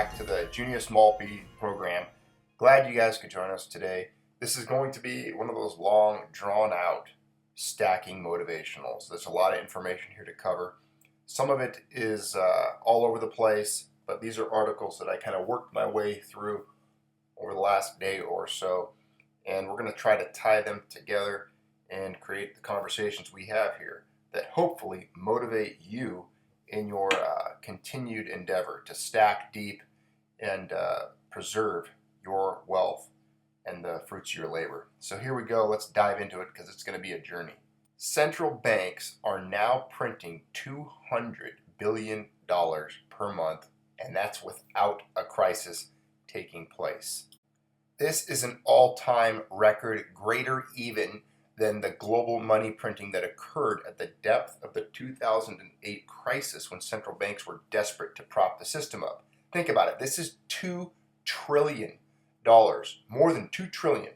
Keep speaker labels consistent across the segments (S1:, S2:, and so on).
S1: back to the Junior Small B program. Glad you guys could join us today. This is going to be one of those long, drawn-out, stacking motivationals. There's a lot of information here to cover. Some of it is all over the place, but these are articles that I kind of worked my way through over the last day or so, and we're going to try to tie them together and create the conversations we have here that hopefully motivate you in your continued endeavor to stack deep and preserve your wealth and the fruits of your labor. So here we go. Let's dive into it because it's going to be a journey. Central banks are now printing $200 billion per month, and that's without a crisis taking place. This is an all-time record, greater even than the global money printing that occurred at the depth of the 2008 crisis when central banks were desperate to prop the system up. Think about it. This is $2 trillion, more than $2 trillion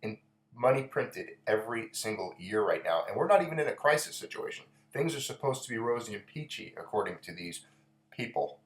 S1: in money printed every single year right now. And we're not even in a crisis situation. Things are supposed to be rosy and peachy, according to these people.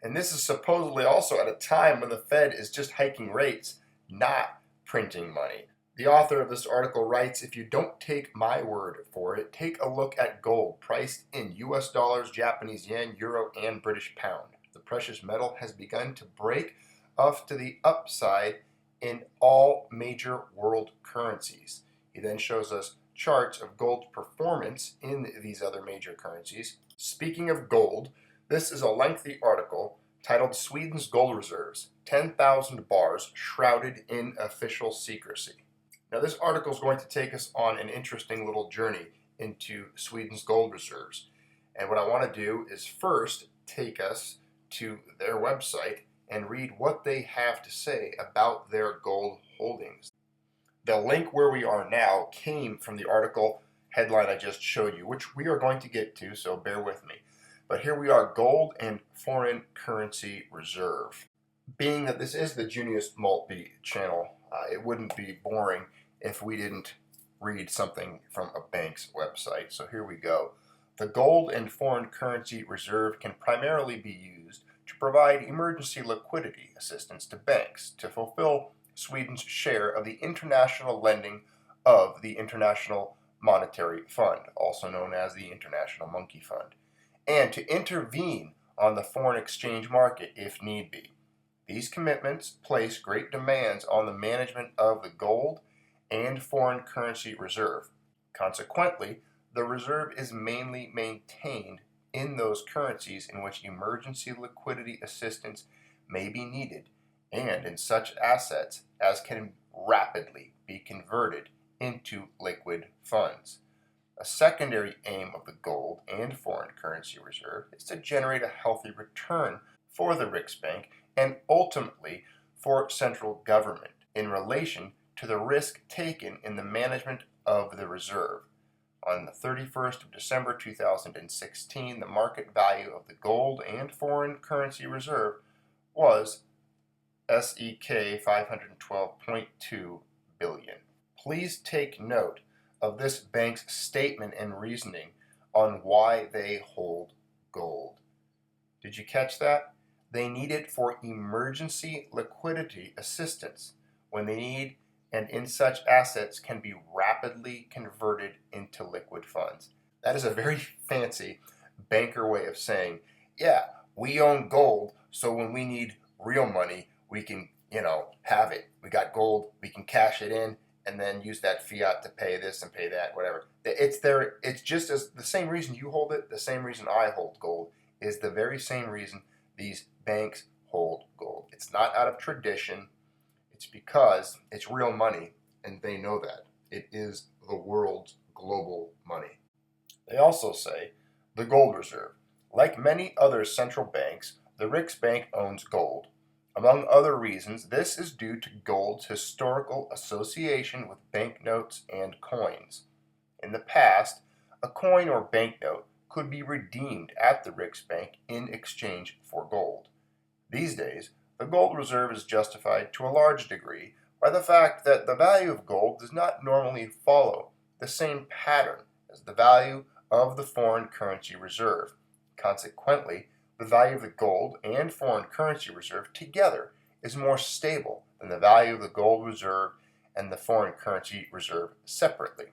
S1: And this is supposedly also at a time when the Fed is just hiking rates, not printing money. The author of this article writes, if you don't take my word for it, take a look at gold priced in US dollars, Japanese yen, euro, and British pound. The precious metal has begun to break off to the upside in all major world currencies. He then shows us charts of gold's performance in these other major currencies. Speaking of gold, this is a lengthy article titled Sweden's Gold Reserves, 10,000 bars shrouded in official secrecy. Now this article is going to take us on an interesting little journey into Sweden's gold reserves. And what I want to do is first take us to their website and read what they have to say about their gold holdings. The link where we are now came from the article headline I just showed you, which we are going to get to, so bear with me. But here we are, gold and foreign currency reserve. Being that this is the Junior Small B channel, it wouldn't be boring if we didn't read something from a bank's website. So here we go. The gold and foreign currency reserve can primarily be used to provide emergency liquidity assistance to banks to fulfill Sweden's share of the international lending of the International Monetary Fund, also known as the International Monkey Fund, and to intervene on the foreign exchange market if need be. These commitments place great demands on the management of the gold and foreign currency reserve. Consequently, the reserve is mainly maintained in those currencies in which emergency liquidity assistance may be needed and in such assets as can rapidly be converted into liquid funds. A secondary aim of the gold and foreign currency reserve is to generate a healthy return for the Riksbank and ultimately for central government in relation to the risk taken in the management of the reserve. On the 31st of December 2016, the market value of the gold and foreign currency reserve was SEK 512.2 billion. Please take note of this bank's statement and reasoning on why they hold gold. Did you catch that? They need it for emergency liquidity assistance when they need and in such assets can be rapidly converted into liquid funds. That is a very fancy banker way of saying, yeah, we own gold, so when we need real money, we can, have it. We got gold, we can cash it in, and then use that fiat to pay this and pay that, whatever. It's just as the same reason you hold it, the same reason I hold gold, is the very same reason these banks hold gold. It's not out of tradition. It's because it's real money, and they know that. It is the world's global money. They also say the gold reserve. Like many other central banks, the Riksbank owns gold. Among other reasons, this is due to gold's historical association with banknotes and coins. In the past, a coin or banknote could be redeemed at the Riksbank in exchange for gold. These days, the gold reserve is justified to a large degree by the fact that the value of gold does not normally follow the same pattern as the value of the foreign currency reserve. Consequently, the value of the gold and foreign currency reserve together is more stable than the value of the gold reserve and the foreign currency reserve separately.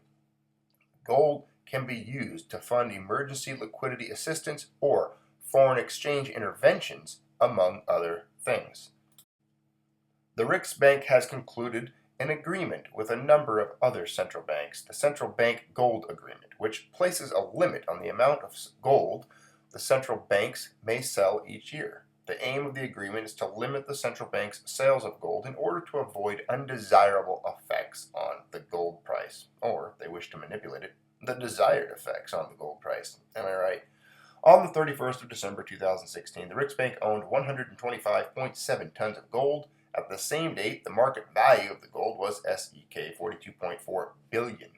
S1: Gold can be used to fund emergency liquidity assistance or foreign exchange interventions, among other things. The Riksbank has concluded an agreement with a number of other central banks, the Central Bank Gold Agreement, which places a limit on the amount of gold the central banks may sell each year. The aim of the agreement is to limit the central bank's sales of gold in order to avoid undesirable effects on the gold price, or if they wish to manipulate it, the desired effects on the gold price. Am I right? On the 31st of December 2016, the Riksbank owned 125.7 tons of gold. At the same date, the market value of the gold was SEK 42.4 billion.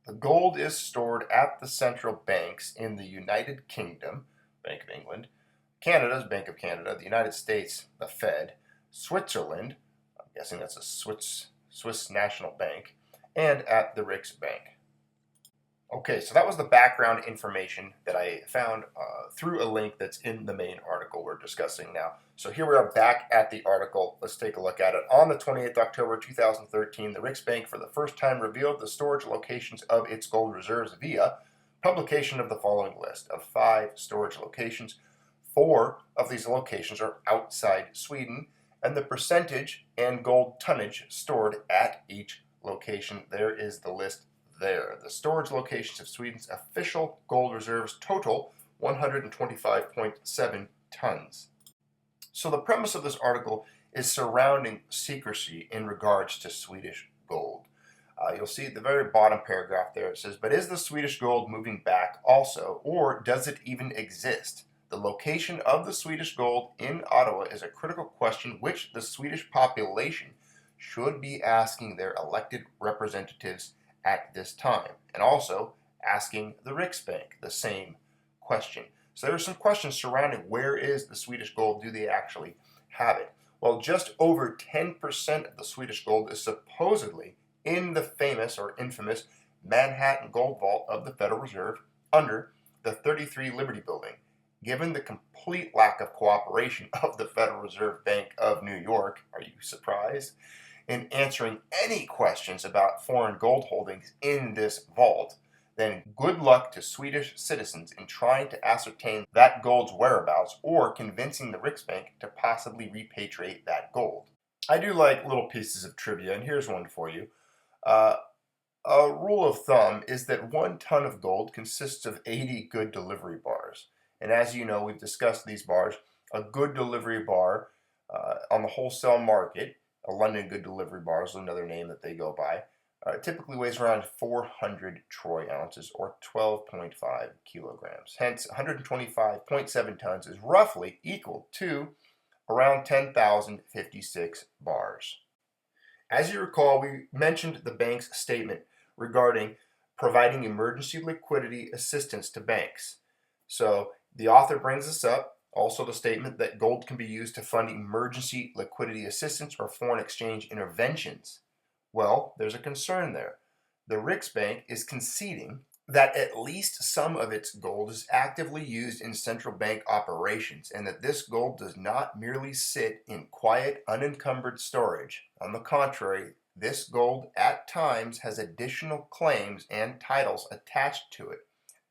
S1: The gold is stored at the central banks in the United Kingdom, Bank of England, Canada's Bank of Canada, the United States, the Fed, Switzerland, I'm guessing that's a Swiss National Bank, and at the Riksbank. Okay, so that was the background information that I found through a link that's in the main article we're discussing now. So here we are back at the article. Let's take a look at it. On the 28th October 2013, the Riksbank for the first time revealed the storage locations of its gold reserves via publication of the following list of 5 storage locations. 4 of these locations are outside Sweden, and the percentage and gold tonnage stored at each location. There is the list there. The storage locations of Sweden's official gold reserves total 125.7 tons. So the premise of this article is surrounding secrecy in regards to Swedish gold. You'll see at the very bottom paragraph there it says, but is the Swedish gold moving back also, or does it even exist? The location of the Swedish gold in Ottawa is a critical question which the Swedish population should be asking their elected representatives at this time, and also asking the Riksbank the same question. So there are some questions surrounding where is the Swedish gold, do they actually have it? Well, just over 10% of the Swedish gold is supposedly in the famous or infamous Manhattan Gold Vault of the Federal Reserve under the 33 Liberty Building. Given the complete lack of cooperation of the Federal Reserve Bank of New York, are you surprised? In answering any questions about foreign gold holdings in this vault, then good luck to Swedish citizens in trying to ascertain that gold's whereabouts or convincing the Riksbank to possibly repatriate that gold. I do like little pieces of trivia, and here's one for you. A rule of thumb is that 1 ton of gold consists of 80 good delivery bars. And as you know, we've discussed these bars. A good delivery bar on the wholesale market, a London good delivery bar is another name that they go by, typically weighs around 400 troy ounces or 12.5 kilograms. Hence, 125.7 tons is roughly equal to around 10,056 bars. As you recall, we mentioned the bank's statement regarding providing emergency liquidity assistance to banks. So the author brings this up, also the statement that gold can be used to fund emergency liquidity assistance or foreign exchange interventions. Well, there's a concern there. The Riksbank is conceding that at least some of its gold is actively used in central bank operations and that this gold does not merely sit in quiet, unencumbered storage. On the contrary, this gold at times has additional claims and titles attached to it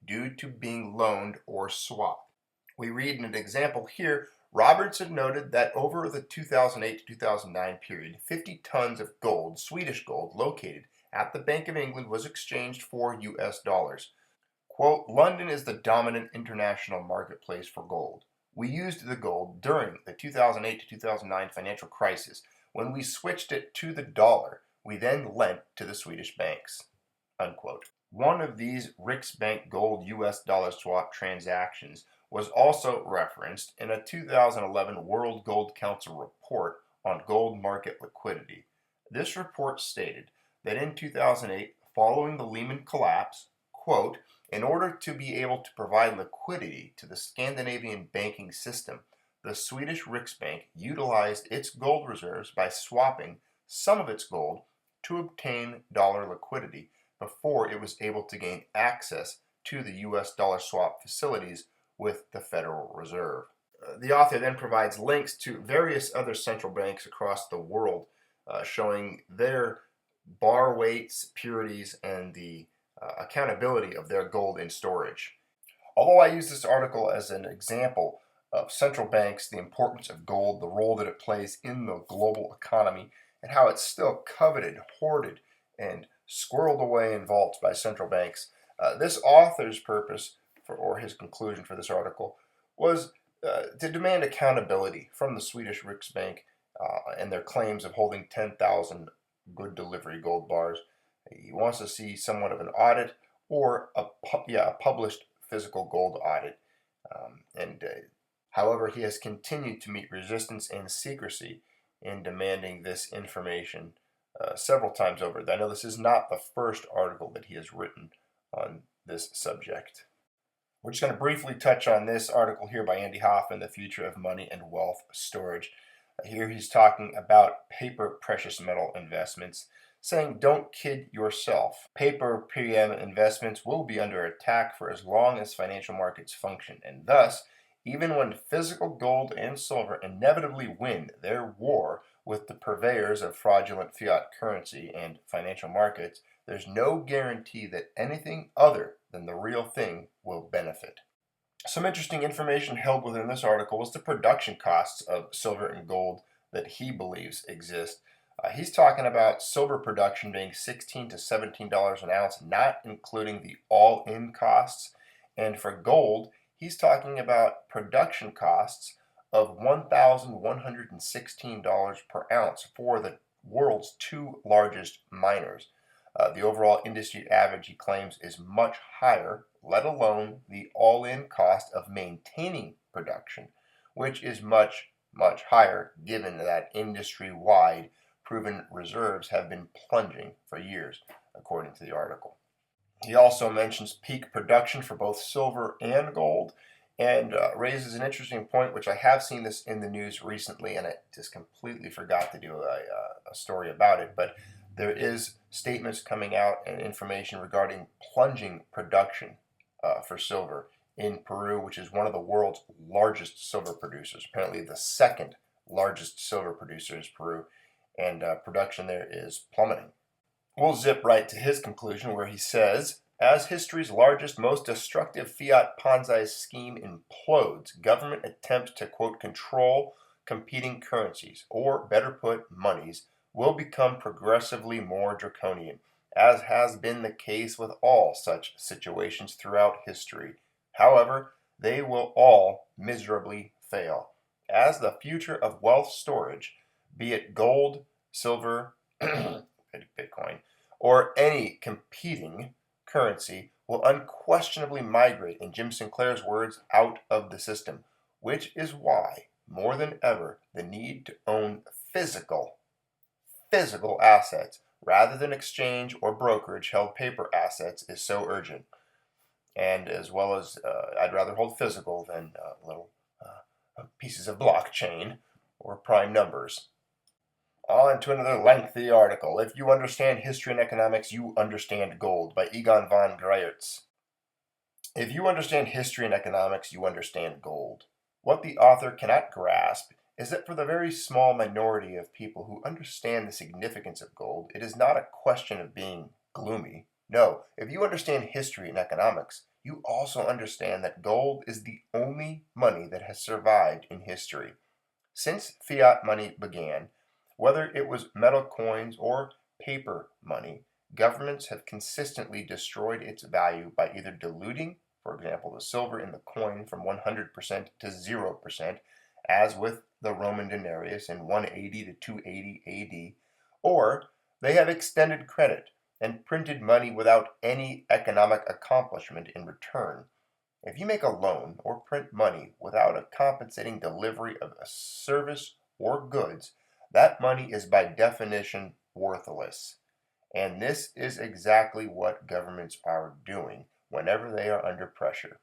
S1: due to being loaned or swapped. We read in an example here, Robertson noted that over the 2008 to 2009 period, 50 tons of gold, Swedish gold, located at the Bank of England was exchanged for US dollars. Quote, London is the dominant international marketplace for gold. We used the gold during the 2008 to 2009 financial crisis. When we switched it to the dollar, we then lent to the Swedish banks. Unquote. One of these Riksbank gold US dollar swap transactions was also referenced in a 2011 World Gold Council report on gold market liquidity. This report stated that in 2008, following the Lehman collapse, quote, in order to be able to provide liquidity to the Scandinavian banking system, the Swedish Riksbank utilized its gold reserves by swapping some of its gold to obtain dollar liquidity before it was able to gain access to the US dollar swap facilities with the Federal Reserve. The author then provides links to various other central banks across the world showing their bar weights, purities, and the accountability of their gold in storage. Although I use this article as an example of central banks, the importance of gold, the role that it plays in the global economy, and how it's still coveted, hoarded, and squirreled away in vaults by central banks, this author's purpose, or his conclusion for this article, was to demand accountability from the Swedish Riksbank and their claims of holding 10,000 good delivery gold bars. He wants to see somewhat of an audit or a published physical gold audit. However, he has continued to meet resistance and secrecy in demanding this information several times over. I know this is not the first article that he has written on this subject. We're just going to briefly touch on this article here by Andy Hoffman, The Future of Money and Wealth Storage. Here he's talking about paper precious metal investments, saying don't kid yourself. Paper PM investments will be under attack for as long as financial markets function, and thus, even when physical gold and silver inevitably win their war with the purveyors of fraudulent fiat currency and financial markets, there's no guarantee that anything other than the real thing will benefit. Some interesting information held within this article was the production costs of silver and gold that he believes exist. He's talking about silver production being $16 to $17 an ounce, not including the all-in costs. And for gold, he's talking about production costs of $1,116 per ounce for the world's two largest miners. The overall industry average, he claims, is much higher, let alone the all-in cost of maintaining production, which is much, much higher given that industry-wide proven reserves have been plunging for years, according to the article. He also mentions peak production for both silver and gold and raises an interesting point, which I have seen this in the news recently, and I just completely forgot to do a story about it, but there is statements coming out and information regarding plunging production for silver in Peru, which is one of the world's largest silver producers. Apparently the second largest silver producer is Peru, and production there is plummeting. We'll zip right to his conclusion where he says, as history's largest, most destructive fiat Ponzi scheme implodes, government attempts to, quote, control competing currencies, or better put, monies, will become progressively more draconian, as has been the case with all such situations throughout history. However, they will all miserably fail, as the future of wealth storage, be it gold, silver, Bitcoin, or any competing currency, will unquestionably migrate, in Jim Sinclair's words, out of the system, which is why, more than ever, the need to own physical assets rather than exchange or brokerage held paper assets is so urgent. And as well as I'd rather hold physical than little pieces of blockchain or prime numbers. On to another lengthy article. If you understand history and economics, you understand gold, by Egon von Greyerz. If you understand history and economics, you understand gold. What the author cannot grasp is that for the very small minority of people who understand the significance of gold, it is not a question of being gloomy. No, if you understand history and economics, you also understand that gold is the only money that has survived in history. Since fiat money began, whether it was metal coins or paper money, governments have consistently destroyed its value by either diluting, for example, the silver in the coin from 100% to 0%, as with the Roman denarius in 180 to 280 AD, or they have extended credit and printed money without any economic accomplishment in return. If you make a loan or print money without a compensating delivery of a service or goods, that money is by definition worthless. And this is exactly what governments are doing whenever they are under pressure.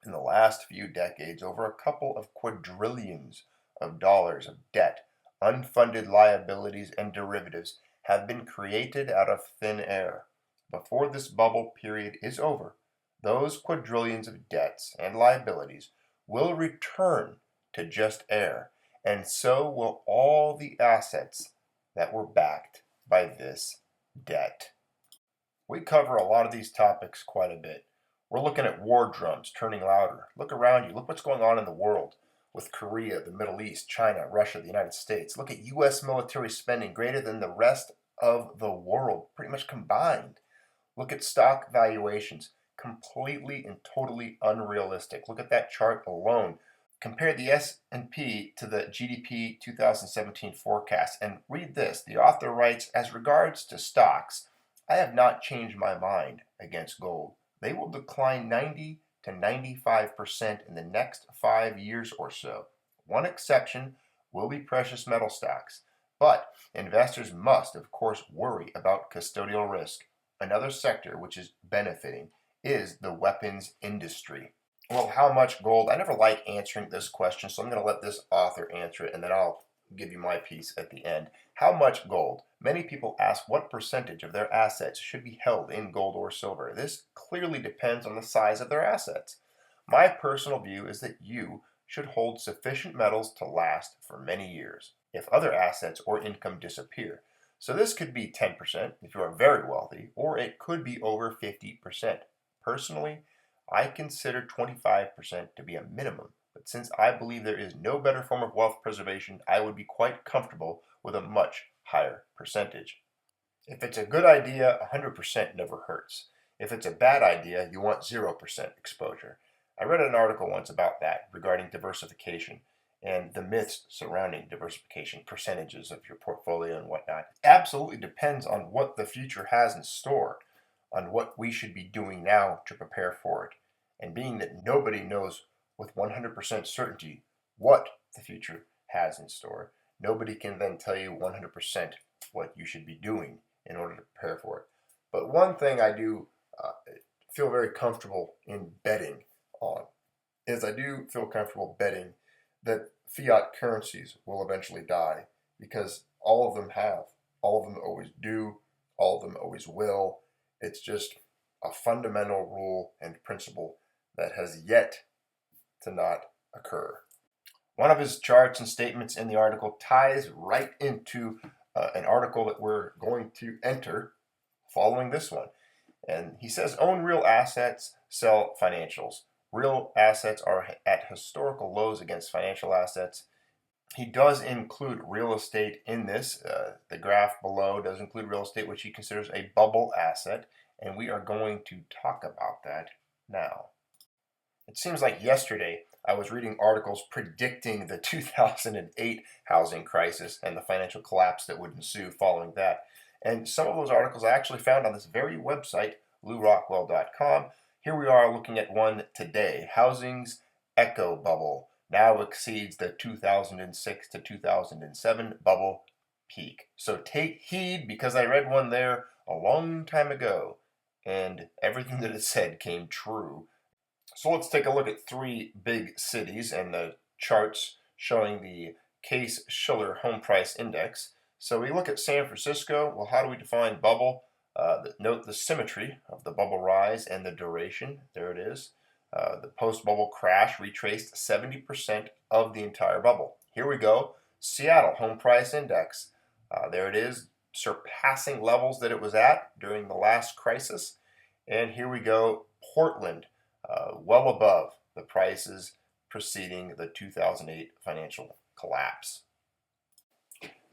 S1: In the last few decades, over a couple of quadrillions of dollars of debt, unfunded liabilities, and derivatives have been created out of thin air. Before this bubble period is over, those quadrillions of debts and liabilities will return to just air, and so will all the assets that were backed by this debt. We cover a lot of these topics quite a bit. We're looking at war drums turning louder. Look around you. Look what's going on in the world with Korea, the Middle East, China, Russia, the United States. Look at U.S. military spending greater than the rest of the world, pretty much combined. Look at stock valuations, completely and totally unrealistic. Look at that chart alone. Compare the S&P to the GDP 2017 forecast and read this. The author writes, as regards to stocks, I have not changed my mind against gold. They will decline 90 to 95% in the next 5 years or so. One exception will be precious metal stocks. But investors must, of course, worry about custodial risk. Another sector which is benefiting is the weapons industry. Well, how much gold? I never like answering this question, so I'm going to let this author answer it, and then I'll give you my piece at the end. How much gold? Many people ask what percentage of their assets should be held in gold or silver. This clearly depends on the size of their assets. My personal view is that you should hold sufficient metals to last for many years if other assets or income disappear. So this could be 10% if you are very wealthy, or it could be over 50%. Personally, I consider 25% to be a minimum, but since I believe there is no better form of wealth preservation, I would be quite comfortable with a much higher percentage. If it's a good idea, 100% never hurts. If it's a bad idea, you want 0% exposure. I read an article once about that regarding diversification and the myths surrounding diversification, percentages of your portfolio and whatnot. It absolutely depends on what the future has in store, on what we should be doing now to prepare for it. And being that nobody knows with 100% certainty what the future has in store, nobody can then tell you 100% what you should be doing in order to prepare for it. But one thing I do feel very comfortable in betting on is I do feel comfortable betting that fiat currencies will eventually die, because all of them have. All of them always do. All of them always will. It's just a fundamental rule and principle that has yet to not occur. One of his charts and statements in the article ties right into an article that we're going to enter following this one. And he says, own real assets, sell financials. Real assets are at historical lows against financial assets. He does include real estate in this. The graph below does include real estate, which he considers a bubble asset, and we are going to talk about that now. It seems like yesterday I was reading articles predicting the 2008 housing crisis and the financial collapse that would ensue following that. And some of those articles I actually found on this very website, LouRockwell.com. Here we are looking at one today. Housing's echo bubble now exceeds the 2006 to 2007 bubble peak. So take heed, because I read one there a long time ago, and everything that it said came true. So let's take a look at three big cities and the charts showing the Case-Shiller Home Price Index. So we look at San Francisco. Well, how do we define bubble? Note the symmetry of the bubble rise and the duration. There it is. The post-bubble crash retraced 70% of the entire bubble. Here we go. Seattle Home Price Index. There it is, surpassing levels that it was at during the last crisis. And here we go, Portland, well above the prices preceding the 2008 financial collapse.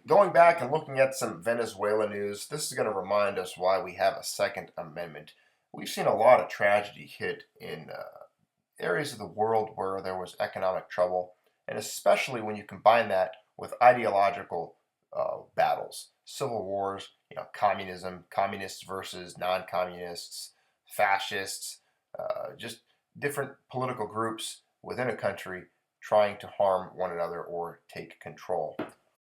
S1: Going back and looking at some Venezuela news, this is going to remind us why we have a Second Amendment. We've seen a lot of tragedy hit in areas of the world where there was economic trouble, and especially when you combine that with ideological battles, civil wars, communism, communists versus non-communists, fascists, just different political groups within a country trying to harm one another or take control.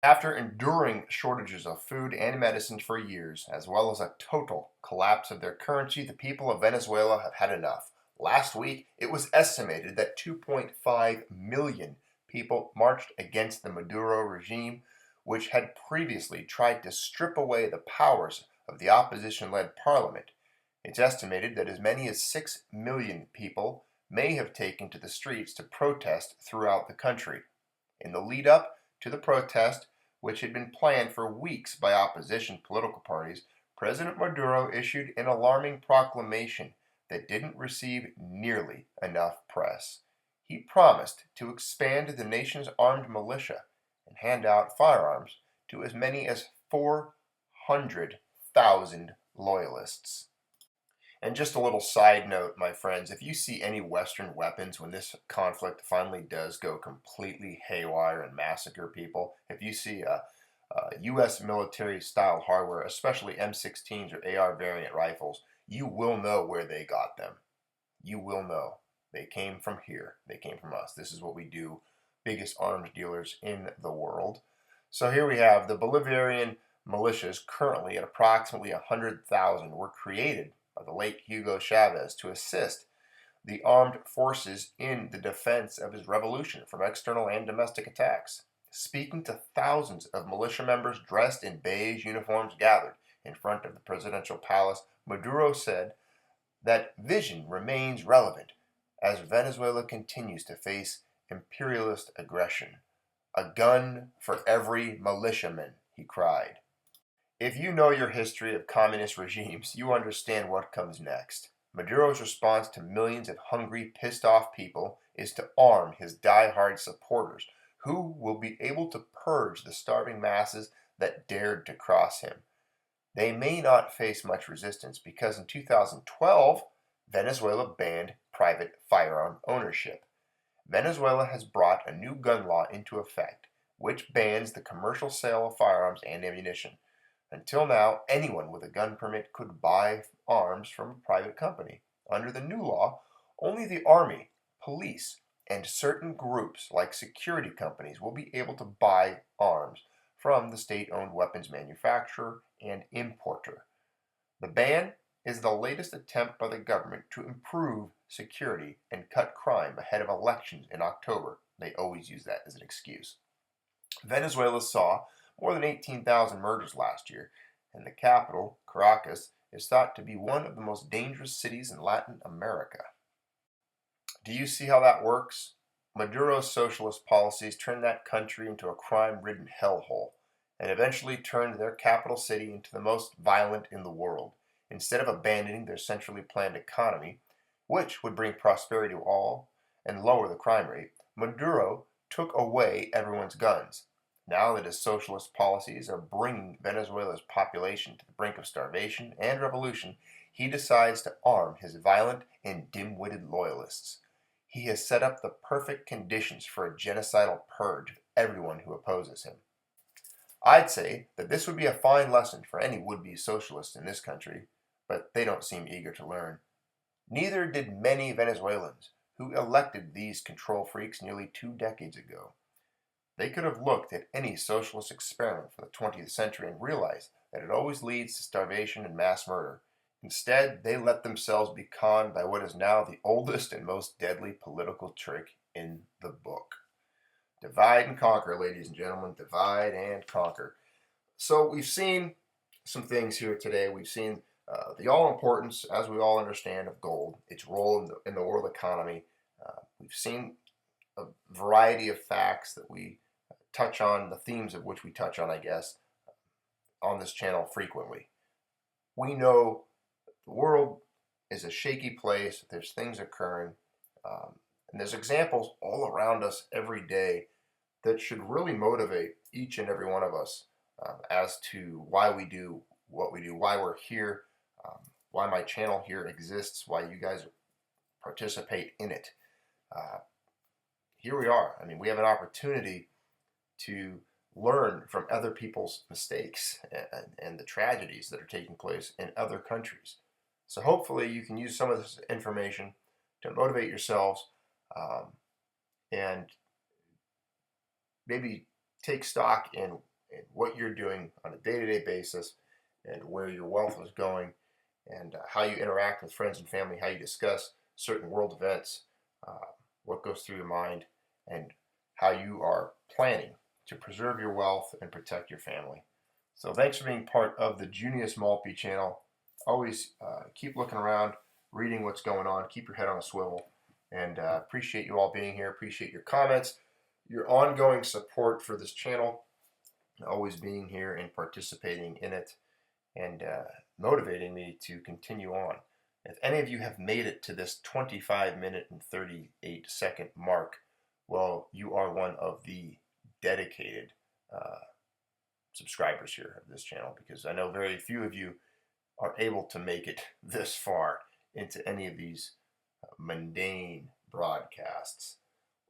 S1: After enduring shortages of food and medicine for years, as well as a total collapse of their currency, the people of Venezuela have had enough. Last week, it was estimated that 2.5 million people marched against the Maduro regime, which had previously tried to strip away the powers of the opposition-led parliament. It's estimated that as many as 6 million people may have taken to the streets to protest throughout the country. In the lead up to the protest, which had been planned for weeks by opposition political parties, President Maduro issued an alarming proclamation that didn't receive nearly enough press. He promised to expand the nation's armed militia and hand out firearms to as many as 400,000 loyalists. And just a little side note, my friends, if you see any Western weapons when this conflict finally does go completely haywire and massacre people, if you see U.S. military style hardware, especially M16s or AR variant rifles, you will know where they got them. You will know. They came from here. They came from us. This is what we do. Biggest arms dealers in the world. So here we have the Bolivarian militias, currently at approximately 100,000, were created by the late Hugo Chavez to assist the armed forces in the defense of his revolution from external and domestic attacks. Speaking to thousands of militia members dressed in beige uniforms gathered in front of the presidential palace, Maduro said that vision remains relevant as Venezuela continues to face imperialist aggression. A gun for every militiaman, he cried. If you know your history of communist regimes, you understand what comes next. Maduro's response to millions of hungry, pissed-off people is to arm his die-hard supporters, who will be able to purge the starving masses that dared to cross him. They may not face much resistance because in 2012, Venezuela banned private firearm ownership. Venezuela has brought a new gun law into effect, which bans the commercial sale of firearms and ammunition. Until now, anyone with a gun permit could buy arms from a private company. Under the new law, only the Army, police, and certain groups like security companies will be able to buy arms from the state-owned weapons manufacturer and importer. The ban is the latest attempt by the government to improve security and cut crime ahead of elections in October. They always use that as an excuse. Venezuela saw more than 18,000 murders last year, and the capital, Caracas, is thought to be one of the most dangerous cities in Latin America. Do you see how that works? Maduro's socialist policies turned that country into a crime-ridden hellhole, and eventually turned their capital city into the most violent in the world. Instead of abandoning their centrally planned economy, which would bring prosperity to all and lower the crime rate, Maduro took away everyone's guns. Now that his socialist policies are bringing Venezuela's population to the brink of starvation and revolution, he decides to arm his violent and dim-witted loyalists. He has set up the perfect conditions for a genocidal purge of everyone who opposes him. I'd say that this would be a fine lesson for any would-be socialists in this country, but they don't seem eager to learn. Neither did many Venezuelans who elected these control freaks nearly 2 decades ago. They could have looked at any socialist experiment for the 20th century and realized that it always leads to starvation and mass murder. Instead, they let themselves be conned by what is now the oldest and most deadly political trick in the book. Divide and conquer, ladies and gentlemen. Divide and conquer. So we've seen some things here today. We've seen the all-importance, as we all understand, of gold, its role in the world economy. We've seen a variety of facts that we touch on, the themes of which we touch on, I guess, on this channel frequently. We know the world is a shaky place. There's things occurring. And there's examples all around us every day that should really motivate each and every one of us as to why we do what we do, why we're here, why my channel here exists, why you guys participate in it. Here we are. I mean, we have an opportunity to learn from other people's mistakes and the tragedies that are taking place in other countries. So hopefully you can use some of this information to motivate yourselves and maybe take stock in what you're doing on a day-to-day basis and where your wealth is going and how you interact with friends and family, how you discuss certain world events, what goes through your mind, and how you are planning to preserve your wealth and protect your family. So thanks for being part of the Junius Maltby channel. Always keep looking around, reading what's going on, keep your head on a swivel, and appreciate you all being here, appreciate your comments. your ongoing support for this channel, always being here and participating in it, and motivating me to continue on. If any of you have made it to this 25-minute and 38-second mark, well, you are one of the dedicated subscribers here of this channel, because I know very few of you are able to make it this far into any of these mundane broadcasts.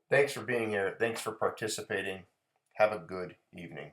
S1: Thanks for being here. Thanks for participating. Have a good evening.